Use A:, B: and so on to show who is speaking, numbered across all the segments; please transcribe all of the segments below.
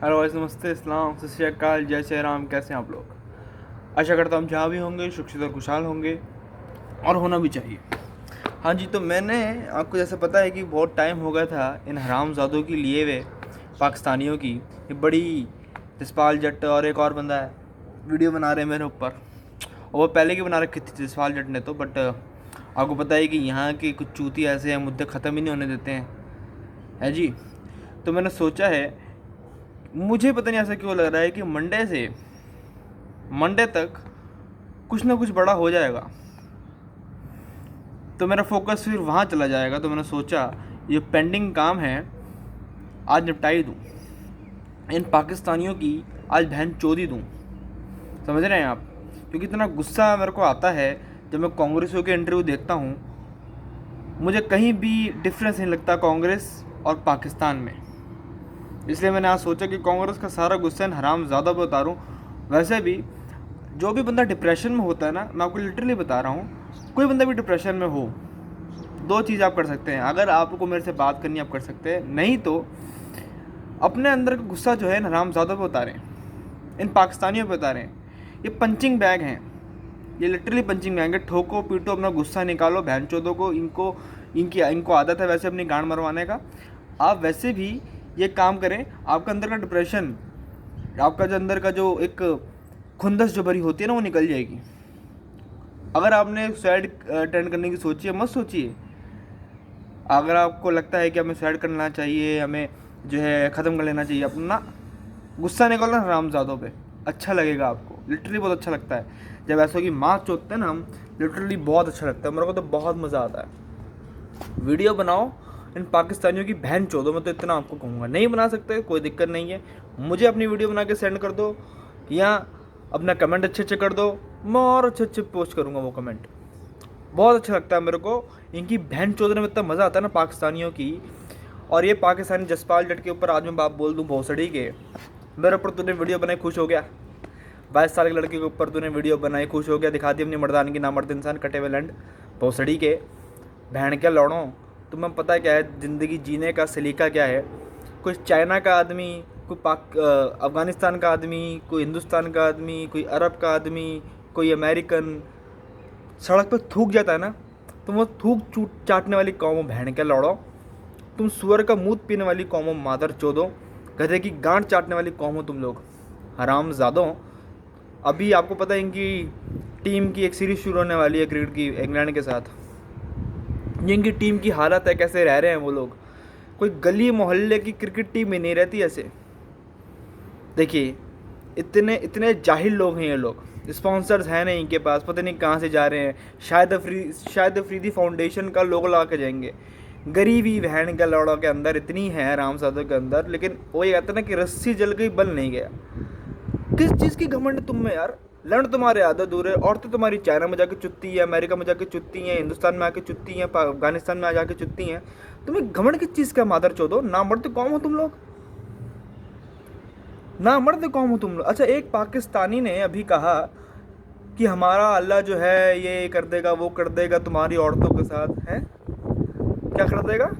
A: Hello guys, नमस्ते, इस्लाम, सत श्री अकाल, जय श्री राम। कैसे हैं आप लोग? आशा करता हूँ हम जहाँ भी होंगे सुरक्षित और खुशहाल होंगे, और होना भी चाहिए। हाँ जी, तो मैंने आपको जैसे पता है कि बहुत टाइम हो गया था इन हरामजादों की लिए हुए पाकिस्तानियों की। ये बड़ी जसपाल जट्ट और एक और बंदा है, वीडियो बना रहे हैं मेरे ऊपर। और वो पहले की बना रखी थी जसपाल जट्ट ने तो, बट आपको पता है कि यहाँ के कुछ चूती ऐसे हैं, मुद्दे ख़त्म ही नहीं होने देते हैं, है जी। तो मैंने सोचा है, मुझे पता नहीं ऐसा क्यों लग रहा है कि मंडे तक कुछ ना कुछ बड़ा हो जाएगा, तो मेरा फोकस फिर वहाँ चला जाएगा। तो मैंने सोचा ये पेंडिंग काम है आज निपटाई दूँ, इन पाकिस्तानियों की आज बहन चोदी दूँ। समझ रहे हैं आप? क्योंकि इतना गुस्सा मेरे को आता है जब मैं कांग्रेसियों के इंटरव्यू देखता हूँ। मुझे कहीं भी डिफरेंस नहीं लगता कांग्रेस और पाकिस्तान में। इसलिए मैंने आज सोचा कि कांग्रेस का सारा गुस्सा इन हरामज़ादा पर उतारूँ। वैसे भी जो भी बंदा डिप्रेशन में होता है ना, मैं आपको लिटरली बता रहा हूँ, कोई बंदा भी डिप्रेशन में हो, दो चीज़ आप कर सकते हैं। अगर आपको मेरे से बात करनी आप कर सकते हैं, नहीं तो अपने अंदर का गुस्सा जो है ना हरामज़ादों पे उतारें, इन पाकिस्तानियों पे उतारें। ये पंचिंग बैग हैं, ये लिटरली पंचिंग बैग है। ठोको पीटो, अपना गुस्सा निकालो बहन चोदों को। इनको आदत है वैसे अपनी गांड मरवाने का। आप वैसे भी ये काम करें, आपका अंदर का डिप्रेशन, आपका जो अंदर का जो एक खुंदस जो भरी होती है ना, वो निकल जाएगी। अगर आपने सुसाइड अटेंड करने की सोची है, मत सोचिए। अगर आपको लगता है कि हमें सुसाइड करना चाहिए, हमें जो है ख़त्म कर लेना चाहिए, अपना गुस्सा निकालो ना हरामज़ादों पे, अच्छा लगेगा आपको। लिटरली बहुत अच्छा लगता है जब ऐसा की माँ चोतते हैं ना हम, लिटरली बहुत अच्छा लगता है। मेरे को तो बहुत मज़ा आता है। वीडियो बनाओ इन पाकिस्तानियों की बहन चोदो, मैं तो इतना आपको कहूँगा। नहीं बना सकते कोई दिक्कत नहीं है, मुझे अपनी वीडियो बना के सेंड कर दो, या अपना कमेंट अच्छे अच्छे कर दो, मैं और अच्छे अच्छे पोस्ट करूँगा वो कमेंट। बहुत अच्छा लगता है मेरे को इनकी बहन चोदने में, इतना मज़ा आता है ना पाकिस्तानियों की। और ये पाकिस्तानी जसपाल जट के ऊपर आज मैं बात बोल दूँ भोसड़ी के, मेरे ऊपर तूने वीडियो बनाई खुश हो गया? 22 साल के लड़के के ऊपर तूने वीडियो बनाई खुश हो गया? दिखा दी अपनी मर्दानगी, नामर्द इंसान, कटे हुए लैंड भोसड़ी के बहन के लौड़ों। तुम्हें पता है क्या है ज़िंदगी जीने का सलीका क्या है? कोई चाइना का आदमी, कोई अफ़गानिस्तान का आदमी, कोई हिंदुस्तान का आदमी, कोई अरब का आदमी, कोई अमेरिकन सड़क पर थूक जाता है ना, तुम वो थूक चूट चाटने वाली कौम बहन के लौड़ो। तुम सुअर का मूत पीने वाली कौम हो, मादर चोदो, गधे की गांठ चाटने वाली कौम हो तुम लोग, हराम ज़ादों। अभी आपको पता है इनकी टीम की एक सीरीज़ शुरू होने वाली है क्रिकेट की, इंग्लैंड के साथ। ये इनकी टीम की हालत है, कैसे रह रहे हैं वो लोग। कोई गली मोहल्ले की क्रिकेट टीम ही नहीं रहती ऐसे। देखिए, इतने इतने जाहिल लोग हैं ये लोग। स्पॉन्सर्स हैं नहीं इनके पास, पता नहीं कहाँ से जा रहे हैं। शायद अफरीदी फाउंडेशन का लोगो लगा के जाएंगे। गरीबी बहन के लौड़ों के अंदर इतनी है, रामसादों के अंदर। लेकिन वो ये कहते हैं ना कि रस्सी जल गई बल नहीं गया। किस चीज़ की घमंड तुम में यार? लड़ तुम्हारे आधा दूर है, औरतें तुम्हारी चाइना में जाके चुत्ती है, अमेरिका में जाके चुत्ती हैं, हिंदुस्तान में आके चुत्ती हैं, अफगानिस्तान में आ जाके चुत्ती हैं। तुम्हें घमंड किस चीज़ का? मादर चोदो, ना मर्द कौम हो तुम लोग, ना मर्द कौम हो तुम लोग। अच्छा, एक पाकिस्तानी ने अभी कहा कि हमारा अल्लाह जो है ये कर देगा, वो कर देगा तुम्हारी औरतों के साथ। हैं? क्या कर देगा?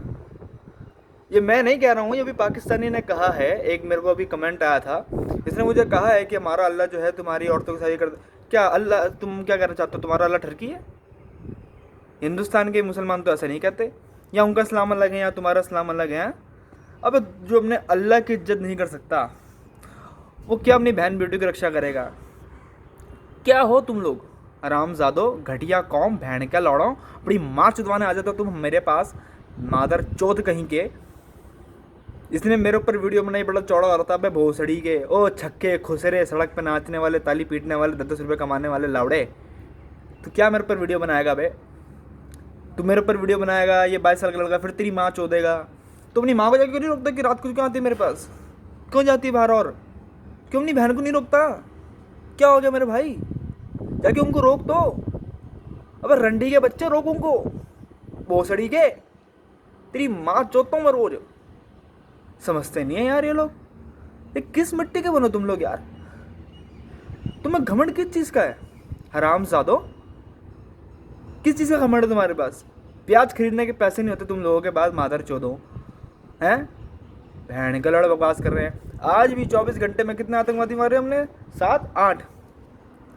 A: ये मैं नहीं कह रहा हूँ, ये भी पाकिस्तानी ने कहा है। एक मेरे को अभी कमेंट आया था, इसने मुझे कहा है कि हमारा अल्लाह जो है तुम्हारी औरतों के साथ ये कर। क्या अल्लाह, तुम क्या कहना चाहते हो? तुम्हारा अल्लाह ठरकी है? हिंदुस्तान के मुसलमान तो ऐसा नहीं कहते, या उनका इस्लाम अलग है या तुम्हारा इस्लाम अलग है। अब जो अपने अल्लाह की इज्जत नहीं कर सकता, वो क्या अपनी बहन बेटी की रक्षा करेगा? क्या हो तुम लोग? हरामजादो, घटिया कौम, बहन क्या लौड़ो, बड़ी मार चुदवाने आ जाता तुम मेरे पास, मादर चौथ कहीं के। इसने मेरे ऊपर वीडियो बनाई, बड़ा चौड़ा हो रहा था, बे भोसड़ी के, ओ छक्के खुसरे, सड़क पे नाचने वाले, ताली पीटने वाले, 10-10 रुपये कमाने वाले लावड़े। तो क्या मेरे ऊपर वीडियो बनाएगा बे? तू मेरे ऊपर वीडियो बनाएगा, ये 22 साल का लड़का, फिर तेरी माँ चोदेगा। तो अपनी माँ को जाके क्यों नहीं रोकता कि रात को क्यों आती है मेरे पास? क्यों जाती है बाहर? और क्यों अपनी बहन को नहीं रोकता? क्या हो गया मेरे भाई? जाके उनको रोक दो। अबे रंडी के बच्चे, रोक उनको, भोसड़ी के। तेरी माँ चोदता हूँ मैं रोज। समझते नहीं है यार ये लोग। ये किस मिट्टी के बनो तुम लोग यार? तुम्हें घमंड किस चीज़ का है? हरामजादो, किस चीज़ का घमंड है तुम्हारे पास? प्याज खरीदने के पैसे नहीं होते तुम लोगों के पास, मादर चोदो हैं? बहन का लड़ बकवास कर रहे हैं। आज भी 24 घंटे में कितने आतंकवादी मारे हमने? 7-8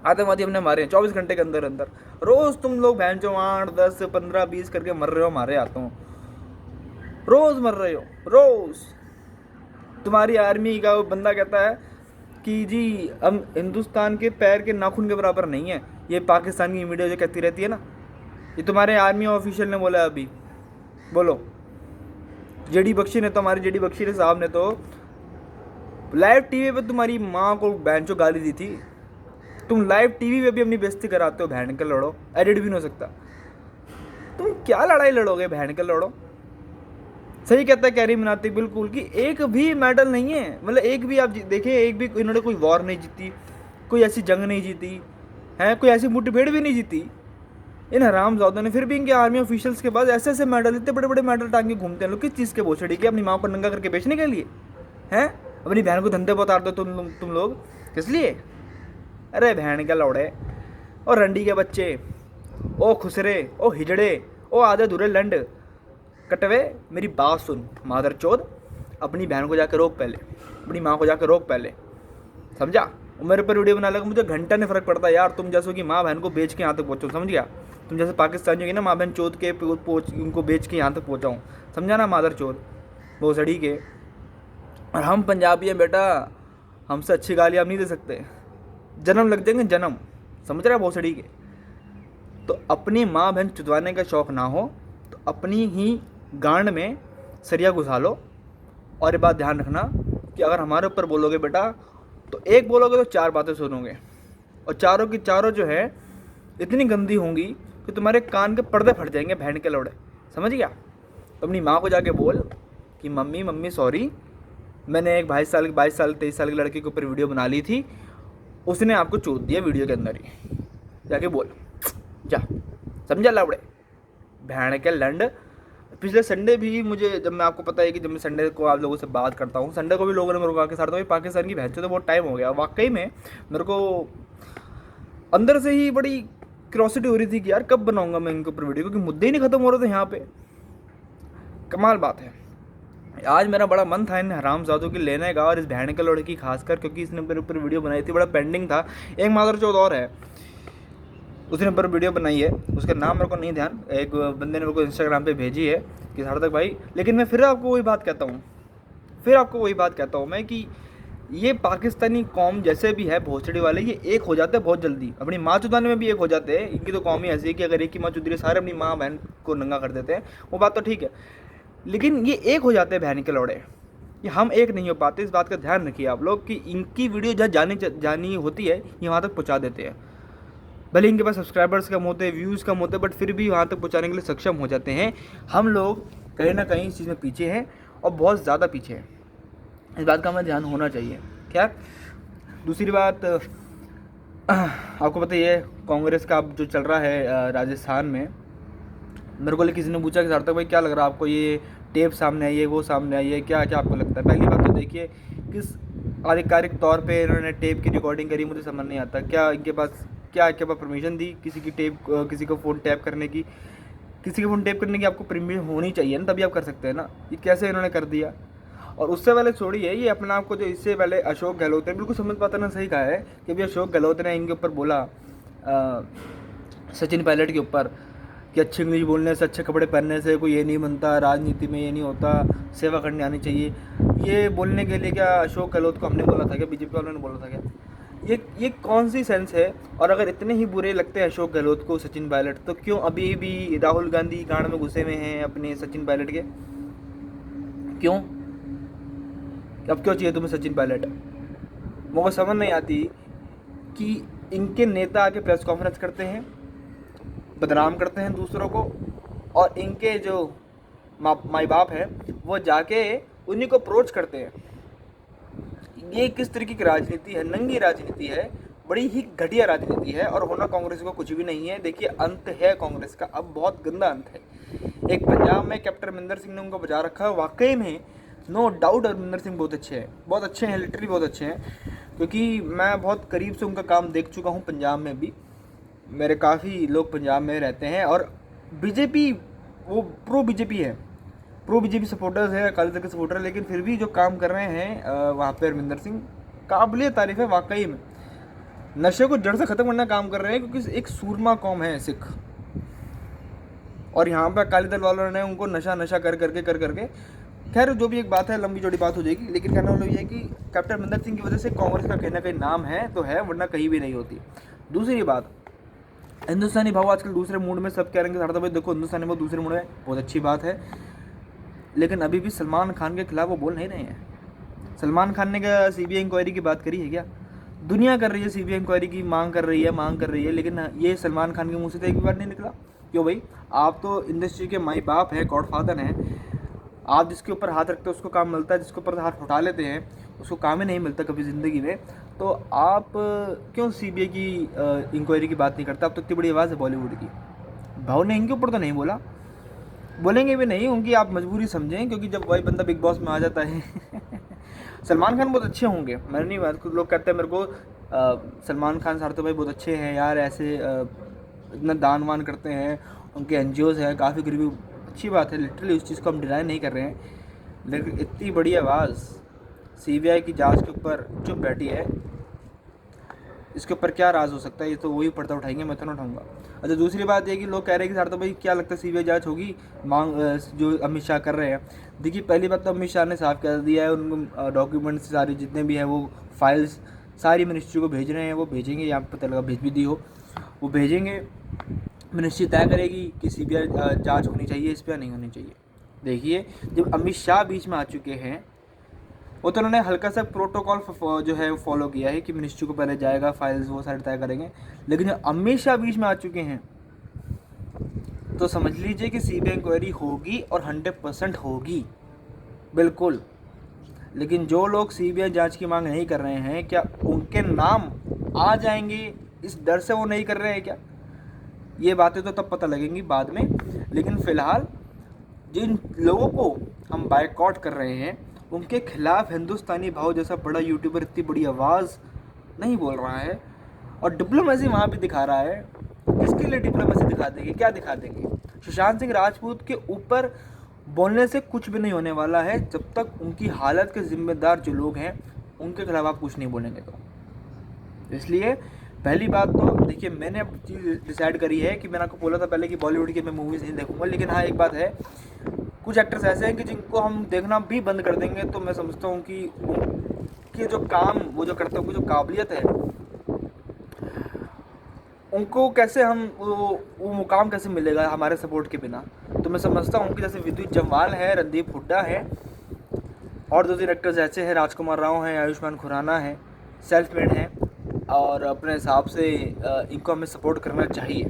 A: आतंकवादी हमने मारे हैं 24 घंटे के अंदर अंदर। रोज तुम लोग बहन चो 8, 10, 15, 20 करके मर रहे हो हमारे हाथों, रोज मर रहे हो रोज। तुम्हारी आर्मी का वो बंदा कहता है कि जी हम हिंदुस्तान के पैर के नाखून के बराबर नहीं है। ये पाकिस्तान की मीडिया जो कहती रहती है ना, ये तुम्हारे आर्मी ऑफिशियल ने बोला अभी। बोलो, जेडी बख्शी ने तो, हमारे जेडी बख्शी ने साहब ने तो लाइव टीवी पे तुम्हारी माँ को बहन चो गाली दी थी। तुम लाइव टीवी पे भी अपनी बेइज्जती कराते हो, बहन के लड़ो, एडिट भी नहीं हो सकता। तुम क्या लड़ाई लड़ोगे, बहन के लड़ो। सही कहता है कैरी मिनाती बिल्कुल कि एक भी मेडल नहीं है, मतलब एक भी आप देखिए, एक भी इन्होंने कोई वॉर नहीं जीती, कोई ऐसी जंग नहीं जीती है, कोई ऐसी मुठभेड़ भी नहीं जीती इन हरामजादों ने। फिर भी इनके आर्मी ऑफिशियल्स के पास ऐसे ऐसे मेडल, इतने बड़े बड़े मेडल टांग के घूमते हैं लोग। किस चीज़ के भोसड़ी के? अपनी माँ को नंगा करके बेचने के लिए हैं? अपनी बहन को धंधे पर उतार दो तुम लोग, किस लिए? अरे बहन के लौड़े और रंडी के बच्चे, ओ खुसरे, ओ हिजड़े, ओ आधे धुरे लंड कटवे, मेरी बात सुन मादर चोद। अपनी बहन को जाकर रोक पहले, अपनी माँ को जाकर रोक पहले, समझा? मेरे पर वीडियो बना लगा, मुझे घंटा नहीं फर्क पड़ता यार। तुम जैसो कि माँ बहन को बेच के यहाँ तक पहुँचो, समझ गया? तुम जैसे पाकिस्तानियों की ना माँ बहन चोद के उनको बेच के यहाँ तक पहुँचाऊँ, समझा ना मादर चोद वो सड़ी के। और हम पंजाबी हैं बेटा, हमसे अच्छी गाली आप नहीं दे सकते, जन्म लग जाएंगे जन्म, समझ रहे भोसड़ी के। तो अपनी माँ बहन चुदवाने का शौक़ ना हो तो अपनी ही गांड में सरिया घुसा लो। और ये बात ध्यान रखना कि अगर हमारे ऊपर बोलोगे बेटा, तो एक बोलोगे तो 4 बातें सुनोगे, और चारों की चारों जो है इतनी गंदी होंगी कि तुम्हारे कान के पर्दे फट जाएंगे, बहन के लौड़े, समझ गया? तो अपनी माँ को जाके बोल कि मम्मी सॉरी, मैंने एक 22 साल 23 साल की लड़की के ऊपर वीडियो बना ली थी, उसने आपको चोट दिया वीडियो के अंदर ही, जाके बोल जा, समझा लौड़े, बहन के लंड। पिछले संडे भी मुझे, जब मैं आपको पता है कि जब मैं संडे को आप लोगों से बात करता हूँ, संडे को भी लोगों ने मेरे को आके साथ भाई पाकिस्तान की बहन से तो बहुत टाइम हो गया। वाकई में मेरे को अंदर से ही बड़ी क्यूरियोसिटी हो रही थी कि यार कब बनाऊंगा मैं इनके ऊपर वीडियो, क्योंकि मुद्दे ही नहीं खत्म हो रहे थे यहाँ पे। कमाल बात है। आज मेरा बड़ा मन था इन हरामजादों की लेने का, और इस बहन के लड़की खासकर, क्योंकि इसने मेरे ऊपर वीडियो बनाई थी, बड़ा पेंडिंग था। एक मादर चौथ और है, उसने ऊपर वीडियो बनाई है, उसका नाम मेरे को नहीं ध्यान, एक बंदे ने मेरे को इंस्टाग्राम पे भेजी है कि सार्थक भाई। लेकिन मैं फिर आपको वही बात कहता हूँ मैं कि ये पाकिस्तानी कौम जैसे भी है भोसड़ी वाले, ये एक हो जाते हैं बहुत जल्दी, अपनी माँ चुदाने में भी एक हो जाते हैं। इनकी तो कौम ही ऐसी है कि अगर एक ही माँ चुदरी सारे अपनी माँ बहन को नंगा कर देते हैं, वो बात तो ठीक है, लेकिन ये एक हो जाते हैं बहन के लौड़े। ये हम एक नहीं हो पाते, इस बात का ध्यान रखिए आप लोग कि इनकी वीडियो जहाँ जानी होती है ये वहाँ तक पहुँचा देते हैं। भले इनके पास सब्सक्राइबर्स कम होते हैं, व्यूज़ कम होते हैं, बट फिर भी वहाँ तक पहुँचाने के लिए सक्षम हो जाते हैं। हम लोग कहीं ना कहीं इस चीज़ में पीछे हैं, और बहुत ज़्यादा पीछे हैं। इस बात का हमें ध्यान होना चाहिए। क्या दूसरी बात, आपको पता ही है कांग्रेस का अब जो चल रहा है राजस्थान में। मेरे को किसी ने पूछा कि सार्थक भाई क्या लग रहा है आपको, ये टेप सामने आई है, वो सामने आई है, क्या क्या आपको लगता है? पहली बात तो देखिए, किस आधिकारिक तौर पे इन्होंने टेप की रिकॉर्डिंग करी, मुझे समझ नहीं आता। क्या इनके पास परमिशन दी किसी की टेप, किसी को फ़ोन टैप करने की? किसी का फ़ोन टैप करने की आपको परमिशन होनी चाहिए ना, तभी आप कर सकते हैं ना। ये कैसे इन्होंने कर दिया? और उससे पहले छोड़िए, ये अपना आपको जो इससे पहले अशोक गहलोत ने, बिल्कुल समझ पाता ना, सही कहा है कि अभी अशोक गहलोत ने इनके ऊपर बोला सचिन पायलट के ऊपर कि अच्छी इंग्लिश बोलने से, अच्छे कपड़े पहनने से कोई ये नहीं बनता, राजनीति में ये नहीं होता, सेवा करने आनी चाहिए। ये बोलने के लिए क्या अशोक गहलोत को हमने बोला था क्या? बीजेपी वालों ने बोला था क्या? ये कौन सी सेंस है? और अगर इतने ही बुरे लगते हैं अशोक गहलोत को सचिन पायलट, तो क्यों अभी भी राहुल गांधी गांड में घुसे हुए हैं अपने सचिन पायलट के? क्यों? अब क्यों चाहिए तुम्हें सचिन पायलट? मुझे समझ नहीं आती कि इनके नेता आके प्रेस कॉन्फ्रेंस करते हैं, बदनाम करते हैं दूसरों को, और इनके जो माई बाप है वो जाके उन्हीं को अप्रोच करते हैं। ये किस तरीके की राजनीति है? नंगी राजनीति है, बड़ी ही घटिया राजनीति है, और होना कांग्रेस को कुछ भी नहीं है। देखिए अंत है कांग्रेस का, अब बहुत गंदा अंत है। एक पंजाब में कैप्टन अमरिंदर सिंह ने उनको बचा रखा है, वाकई में नो डाउट अमरिंदर सिंह बहुत अच्छे हैं, लिटरली बहुत अच्छे हैं, क्योंकि मैं बहुत करीब से उनका काम देख चुका हूँ। पंजाब में भी मेरे काफ़ी लोग पंजाब में रहते हैं, और बीजेपी वो प्रो बीजेपी है, प्रो बीजेपी सपोर्टर्स है, अकाली दल के सपोर्टर है, लेकिन फिर भी जो काम कर रहे हैं वहाँ पे अरविंदर सिंह, काबिल तारीफ है वाकई में। नशे को जड़ से ख़त्म करने का काम कर रहे हैं, क्योंकि एक सूरमा कौम है सिख, और यहाँ पे अकाली दल वालों ने उनको नशा कर करके खैर जो भी एक बात है, लंबी चौड़ी बात हो जाएगी, लेकिन कहना वाला ये है कि कैप्टन अमरिंदर सिंह की वजह से कांग्रेस का कहीं ना कहीं नाम है तो है, वरना कहीं भी नहीं होती। दूसरी बात, हिंदुस्तानी भाव आजकल दूसरे मूड में, सब कह रहे हैं कि भाई देखो हिंदुस्तानी भाव दूसरे मूड में, बहुत अच्छी बात है, लेकिन अभी भी सलमान खान के खिलाफ वो बोल नहीं रहे हैं। सलमान खान ने क्या CBI इंक्वायरी की बात करी है क्या? दुनिया कर रही है CBI इंक्वायरी की, मांग कर रही है, लेकिन ये सलमान खान के मुंह से तो एक भी बार नहीं निकला। क्यों भाई? आप तो इंडस्ट्री के माई बाप हैं, गॉडफादर हैं, आप जिसके ऊपर हाथ रखते हो उसको काम मिलता है, जिसके ऊपर हाथ उठा लेते हैं उसको काम ही नहीं मिलता कभी ज़िंदगी में। तो आप क्यों CBI की इंक्वायरी की बात नहीं करते? आप तो इतनी बड़ी आवाज़ है बॉलीवुड की। भाव ने इनके ऊपर तो नहीं बोला, बोलेंगे भी नहीं, उनकी आप मजबूरी समझें, क्योंकि जब वही बंदा बिग बॉस में आ जाता है सलमान खान बहुत अच्छे होंगे, मैंने नहीं बात, कुछ लोग कहते हैं मेरे को सलमान खान साहब तो भाई बहुत अच्छे हैं यार, ऐसे इतना दान वान करते हैं, उनके NGOs हैं, काफ़ी गरीबी, अच्छी बात है, लिटरली उस चीज़ को हम डिनाई नहीं कर रहे हैं, लेकिन इतनी बड़ी आवाज़ CBI की जांच के ऊपर चुप बैठी है, इसके ऊपर क्या राज हो सकता है? ये तो वही पर्दा उठाएंगे, मैं तो ना उठाऊंगा। अच्छा, दूसरी बात ये कि लोग कह रहे हैं कि सर तो भाई क्या लगता है CBI जांच होगी, मांग जो अमित शाह कर रहे हैं। देखिए, पहली बात तो अमित शाह ने साफ कह दिया है, उनको डॉक्यूमेंट्स सारे जितने भी हैं वो फाइल्स सारी मिनिस्ट्री को भेज रहे हैं, वो भेजेंगे, यहाँ पर पता लगा भेज भी दी हो, वो भेजेंगे, मिनिस्ट्री तय करेगी कि CBI जाँच होनी चाहिए इस पर, नहीं होनी चाहिए। देखिए, जब अमित शाह बीच में आ चुके हैं, वो तो उन्होंने हल्का सा प्रोटोकॉल जो है फॉलो किया है कि मिनिस्ट्री को पहले जाएगा, फाइल्स वो सारे तय करेंगे, लेकिन जब अमित शाह बीच में आ चुके हैं तो समझ लीजिए कि CBI इंक्वायरी होगी और 100% होगी, बिल्कुल। लेकिन जो लोग CBI जांच की मांग नहीं कर रहे हैं, क्या उनके नाम आ जाएंगे इस डर से वो नहीं कर रहे हैं क्या? ये बातें तो तब पता लगेंगी बाद में, लेकिन फ़िलहाल जिन लोगों को हम बायकॉट कर रहे हैं उनके खिलाफ हिंदुस्तानी भाव जैसा बड़ा यूट्यूबर इतनी बड़ी आवाज़ नहीं बोल रहा है, और डिप्लोमेसी वहाँ भी दिखा रहा है। किसके लिए डिप्लोमेसी दिखा देंगे? क्या दिखा देंगे? सुशांत सिंह राजपूत के ऊपर बोलने से कुछ भी नहीं होने वाला है, जब तक उनकी हालत के जिम्मेदार जो लोग हैं उनके खिलाफ आप कुछ नहीं बोलेंगे। तो इसलिए पहली बात तो देखिए, मैंने अब चीज़ डिसाइड करी है कि मैंने आपको बोला था पहले कि बॉलीवुड की मैं मूवीज़ नहीं देखूंगा, लेकिन हाँ एक बात है, कुछ एक्टर्स ऐसे हैं कि जिनको हम देखना भी बंद कर देंगे तो मैं समझता हूँ कि उनके जो काम वो जो करते हैं, उनकी जो काबिलियत है, उनको कैसे हम वो मुकाम कैसे मिलेगा हमारे सपोर्ट के बिना। तो मैं समझता हूँ कि जैसे विद्युत जम्वाल है, रणदीप हुड्डा है, और 2-3 एक्टर्स ऐसे हैं, राजकुमार राव हैं, आयुष्मान खुराना है, सेल्फ मेड हैं, और अपने हिसाब से इनको हमें सपोर्ट करना चाहिए।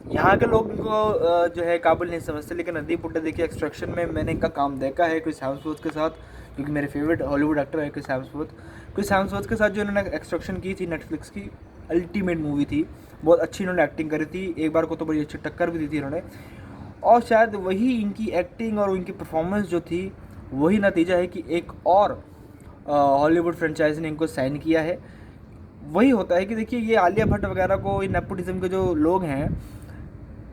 A: यहाँ के लोग इनको जो है काबिल नहीं समझते, लेकिन रणदीप हुड्डा देखिए, एक्सट्रैक्शन में मैंने इनका काम देखा है क्रिस हेम्सवर्थ के साथ, क्योंकि मेरे फेवरेट हॉलीवुड एक्टर है क्रिस हेम्सवर्थ के साथ जो इन्होंने एक्सट्रैक्शन की थी नेटफ्लिक्स की, अल्टीमेट मूवी थी, बहुत अच्छी इन्होंने एक्टिंग करी थी, एक बार को तो बड़ी अच्छी टक्कर भी दी थी इन्होंने, और शायद वही इनकी एक्टिंग और इनकी परफॉर्मेंस जो थी वही नतीजा है कि एक और हॉलीवुड फ्रेंचाइज ने इनको साइन किया है। वही होता है कि देखिए, ये आलिया भट्ट वगैरह को, ये नेपोटिज्म के जो लोग हैं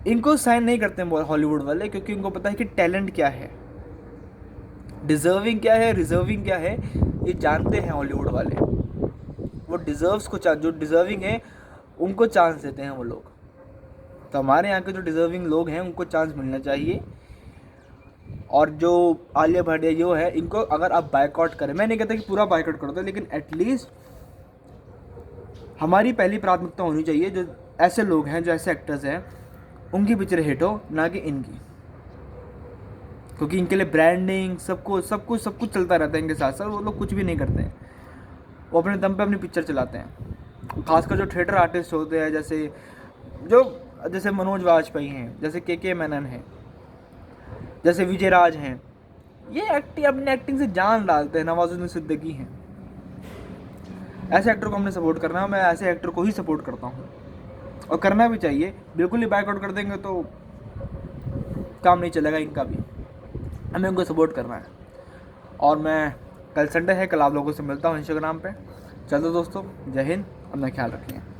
A: इनको साइन नहीं करते हैं हॉलीवुड वाले, क्योंकि इनको पता है कि टैलेंट क्या है, डिज़र्विंग क्या है, रिजर्विंग क्या है, ये जानते हैं हॉलीवुड वाले। वो डिज़र्व्स को जो डिज़र्विंग है उनको चांस देते हैं वो लोग। तो हमारे यहाँ के जो डिज़र्विंग लोग हैं उनको चांस मिलना चाहिए, और जो आलिया भट्ट जो है इनको अगर आप बायकॉट करें, मैं नहीं कहता कि पूरा बायकॉट कर दो, लेकिन एटलीस्ट हमारी पहली प्राथमिकता होनी चाहिए जो ऐसे लोग हैं, जो ऐसे एक्टर्स हैं, उनकी पिक्चर हिट हो, ना कि इनकी, क्योंकि इनके लिए ब्रांडिंग सब कुछ चलता रहता है इनके साथ साथ, वो लोग कुछ भी नहीं करते हैं, वो अपने दम पे अपनी पिक्चर चलाते हैं। खासकर जो थिएटर आर्टिस्ट होते हैं, जैसे मनोज वाजपेयी हैं, जैसे के मेनन हैं, जैसे विजय राज हैं, ये अपनी एक्टिंग से जान डालते हैं, नवाजुद्दीन सिद्दीकी हैं, ऐसे एक्टर को हमने सपोर्ट करना है। मैं ऐसे एक्टर को ही सपोर्ट करता हूँ, और करना भी चाहिए। बिल्कुल ही बैकआउट कर देंगे तो काम नहीं चलेगा इनका भी, हमें उनको सपोर्ट करना है। और मैं कल संडे है, कल आप लोगों से मिलता हूँ इंस्टाग्राम पे। चलो दोस्तों, जय हिंद, अपना ख्याल रखें।